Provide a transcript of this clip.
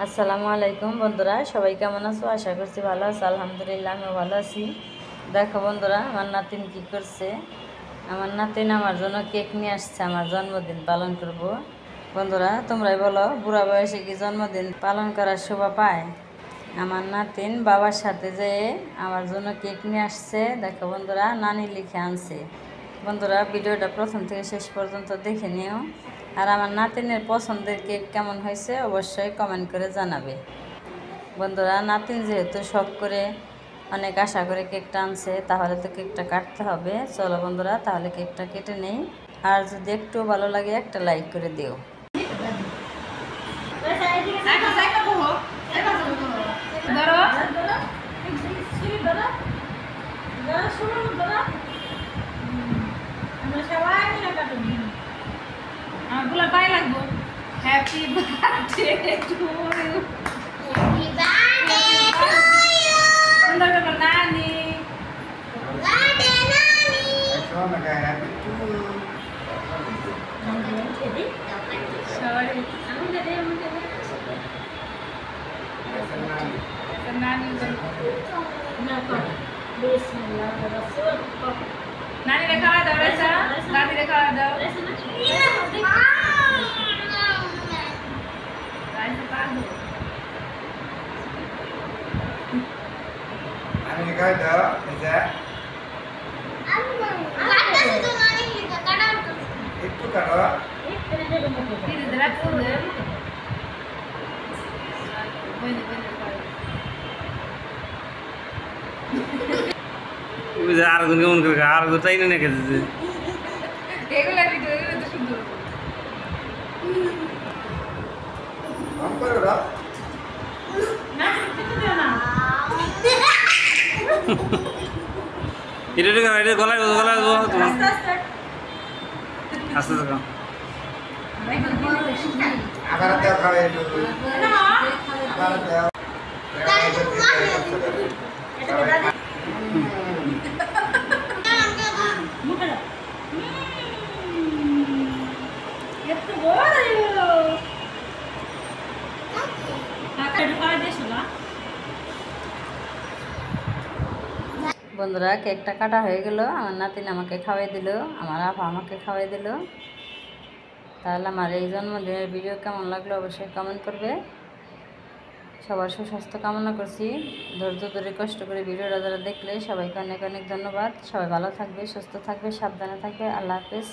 আসসালামু আলাইকুম বন্ধুরা, সবাই কেমন আছো? আশা করছি ভালো আছো। আলহামদুলিল্লাহ আমিও ভালো আছি। দেখো বন্ধুরা, আমার নাতিন কি করছে। আমার নাতিন আমার জন্য কেক নিয়ে আসছে, আমার জন্মদিন পালন করব। বন্ধুরা তোমরাই বলো, বুড়া বয়সে কি জন্মদিন পালন করার শোভা পায়? আমার নাতিন বাবার সাথে যেয়ে আমার জন্য কেক নিয়ে আসছে। দেখো বন্ধুরা, নানি লিখে আনছে। বন্ধুরা ভিডিওটা প্রথম থেকে শেষ পর্যন্ত দেখে নিও। আর আমার নাতিনের পছন্দের কেক কেমন হয়েছে অবশ্যই কমেন্ট করে জানাবে। বন্ধুরা নাতিন যেহেতু শখ করে অনেক আশা করে কেকটা আনছে, তাহলে তো কেকটা কাটতে হবে। চলো বন্ধুরা তাহলে কেকটা কেটে নেই। আর যদি একটু ভালো লাগে একটা লাইক করে দিও। আমার পায়ে লাগবো। Happy birthday to you. Happy birthday to you. সুন্দর করে নানি। বার্থডে নানি। শোনা কা হ্যাপি টু ইউ। সরি আমি দেব নানি না কর বিসমিল্লাহ রাসূল নানি রে খাওয়া দাও রে সা দাদি রে খাওয়া দাও নানি খাওয়া দাও এটা কাটা শুধু নানি কাটা একটু কাটো ఇది রাখুদে আর গুণ কেমন করে আর গো চাই না নাকি দিতে এগুলা ভিডিও এগুলো তো সুন্দর কম করে দাও না কিছু দিও না এটা গলায় গলায় তোমার আস্তে আস্তে আস্তে আস্তে খাও। আবার দাও খাওয়া একটু আবার দাও এত বড় বন্ধুরা কেকটা কাটা হয়ে গেল। আমার নাতিন আমাকে খাওয়াই দিল, আমার আপা আমাকে খাওয়াই দিল। তাহলে আমার এই জন্মদিনের ভিডিও কেমন লাগলো অবশ্যই কমেন্ট করবে। সবার সুস্বাস্থ্য কামনা করছি। ধৈর্য ধরে কষ্ট করে ভিডিওটা যারা দেখলে সবাইকে অনেক অনেক ধন্যবাদ। সবাই ভালো থাকবে, সুস্থ থাকবে, সাবধানে থাকবে। আল্লাহ হাফেজ।